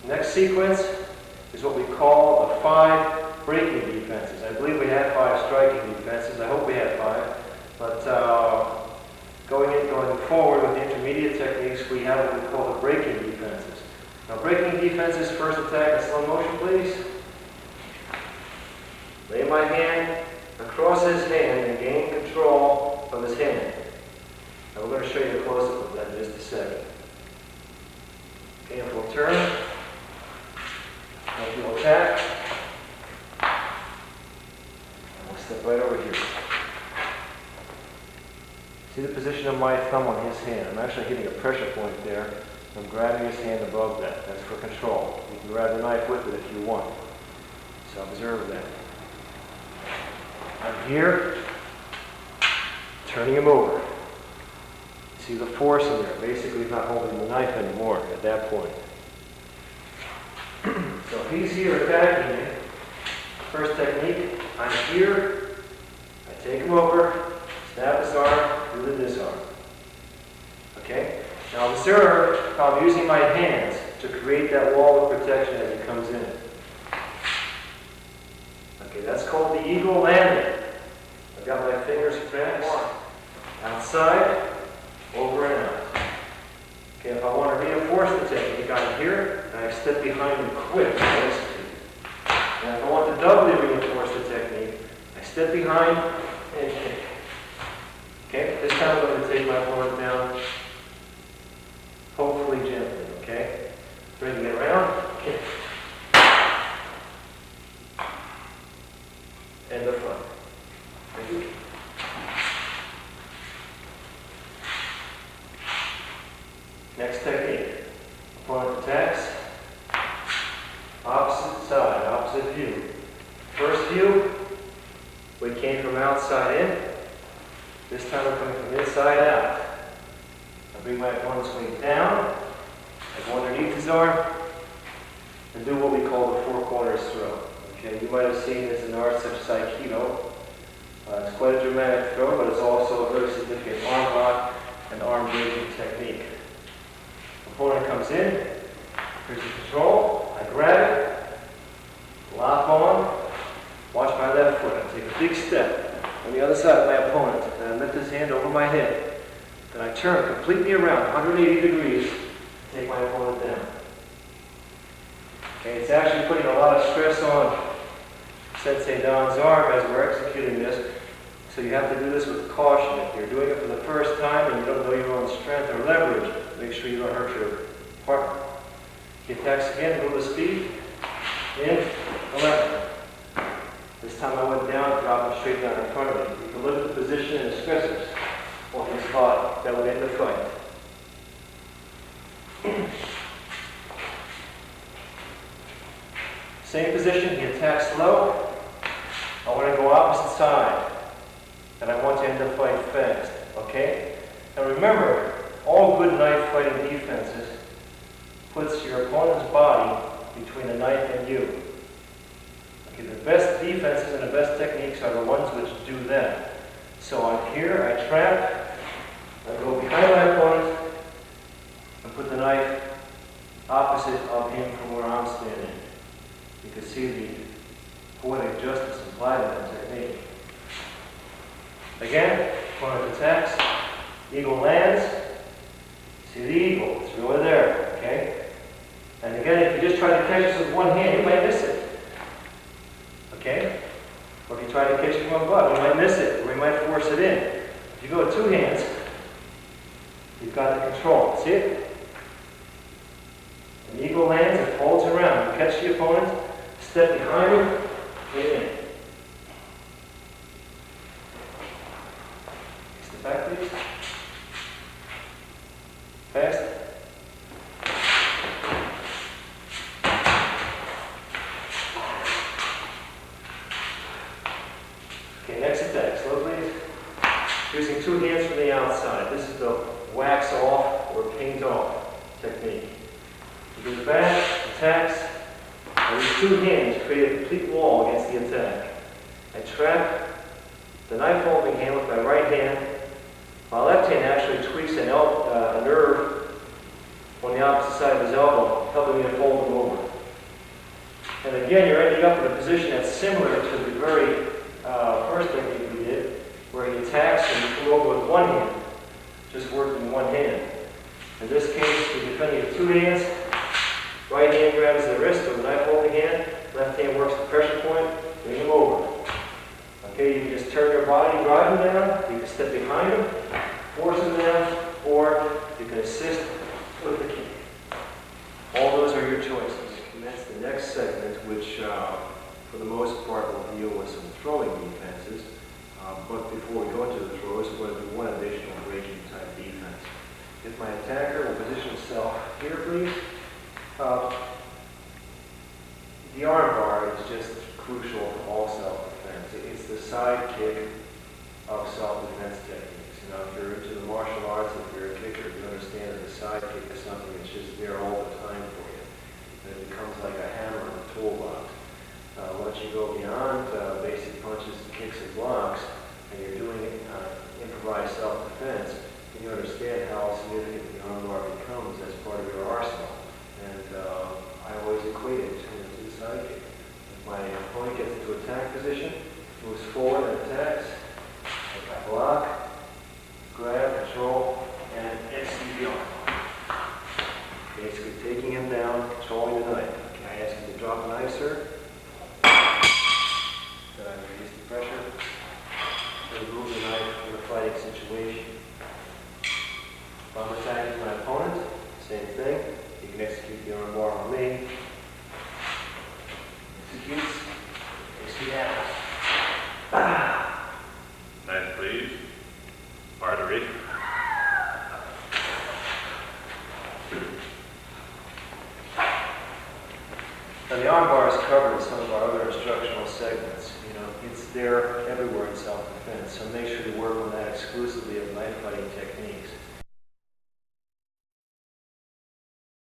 Next sequence is what we call the 5 breaking defenses. I believe we had 5 striking defenses. I hope we had 5. But going forward with the intermediate techniques, we have what we call the breaking defenses. Now, breaking defenses, first attack in slow motion, please. Lay my hand across his hand and gain control of his hand. Now, we're going to show you a close-up of that in just a second. Okay, if we'll turn, and we'll attack. And we'll step right over here. See the position of my thumb on his hand. I'm actually hitting a pressure point there. I'm grabbing his hand above that. That's for control. You can grab the knife with it if you want. So observe that. I'm here, turning him over. See the force in there. Basically, he's not holding the knife anymore at that point. So if he's here attacking me, first technique, I'm here, I take him over, snap his arm, do the disarm. Okay? Now observe how I'm using my hands to create that wall of protection as he comes in. Okay, that's called the eagle landing. I've got my fingers pressed outside, over and out. Okay, if I want to reinforce the technique, I'm here, and I step behind and quick and execute. And if I want to doubly reinforce the technique, I step behind and kick. Okay, this time I'm going to take my opponent down, hopefully gently, okay? Bring it around, kick. And the front. Thank you. Next technique. Opponent attacks. Opposite side, opposite view. First view, we came from outside in. This time we're coming from inside out. I bring my opponent's weight down. I go underneath his arm and do what we call the 4 corners throw. Okay, you might have seen this in arts such as Aikido. It's quite a dramatic throw, but it's also a very significant arm lock and arm breaking technique. Opponent comes in, here's the control, I grab it, lock on, watch my left foot. I take a big step on the other side of my opponent, and I lift his hand over my head. Then I turn completely around, 180 degrees, and take my opponent down. Okay, it's actually putting a lot of stress on Sensei Don's arm as we're executing this, so you have to do this with caution. If you're doing it for the first time and you don't know your own strength or leverage, make sure you don't hurt your partner. He attacks again, move the speed, in, the left. This time I went down, dropping straight down in front of him. You can look at the position and the stressors on his body. That would end the fight. Same position, he attacks low. I want to go opposite side. And I want to end the fight fast. Okay? Now remember, all good knife fighting defenses puts your opponent's body between the knife and you. Okay, the best defenses and the best techniques are the ones which do that. So I'm here, I trap, I go behind my opponent, and put the knife opposite of him from where I'm standing. You can see the poetic justice implied in that technique. Again, opponent attacks, eagle lands. See the eagle, it's really there, okay? And again, if you just try to catch this with one hand, you might miss it. Okay? Or if you try to catch it from above, you might miss it, or you might force it in. If you go with 2 hands, you've got the control. See it? An eagle lands, it folds around. You catch the opponent, step behind him, get in. Step back, please. Fast. Okay, next attack. Slow, please. Using 2 hands from the outside. This is the wax off or paint off technique. You do the back, attacks, and with 2 hands create a complete wall against the attack. I trap the knife holding hand with my right hand. My left hand actually tweaks a nerve on the opposite side of his elbow, helping me to fold him over. ending up in a position that's similar to the very first technique we did, where he attacks and you pull over with one hand, just working one hand. In this case, we're defending with two hands. Right hand grabs the wrist with a knife holding hand. Left hand works the pressure point, bring him over. Okay, you can just turn your body, drive him down. You can step behind him, force him down, or you can assist with the kick. All those are your choices. And that's the next segment, which for the most part will deal with some throwing defenses. But before we go into the throws, we're going to do one additional breaking type defense. If my attacker will position himself here, please. The arm bar is just crucial for all self-defense. It's the sidekick of self-defense techniques. You know, if you're into the martial arts, if you're a kicker, you understand that the sidekick is something that's just there all the time for you. And it becomes like a hammer in a toolbox. Once you go beyond basic punches, kicks, and blocks, and you're doing improvised self-defense, you understand how significant the arm bar becomes as part of your arsenal. And I always equate it to the sidekick. If my opponent gets into attack position, moves forward and attacks, I block, grab, control, and execute the arm bar. Basically taking him down, controlling the knife. Okay, I ask him to drop the knife, sir. Then I release the pressure. Remove the knife in a fighting situation. If I'm attacking my opponent, same thing. You can execute the arm bar on me. Execute out. Knife, please. Artery. Now the arm bar is covered in some of our other instructional segments. You know, it's there everywhere in self-defense, so make sure to work on that exclusively of knife fighting techniques.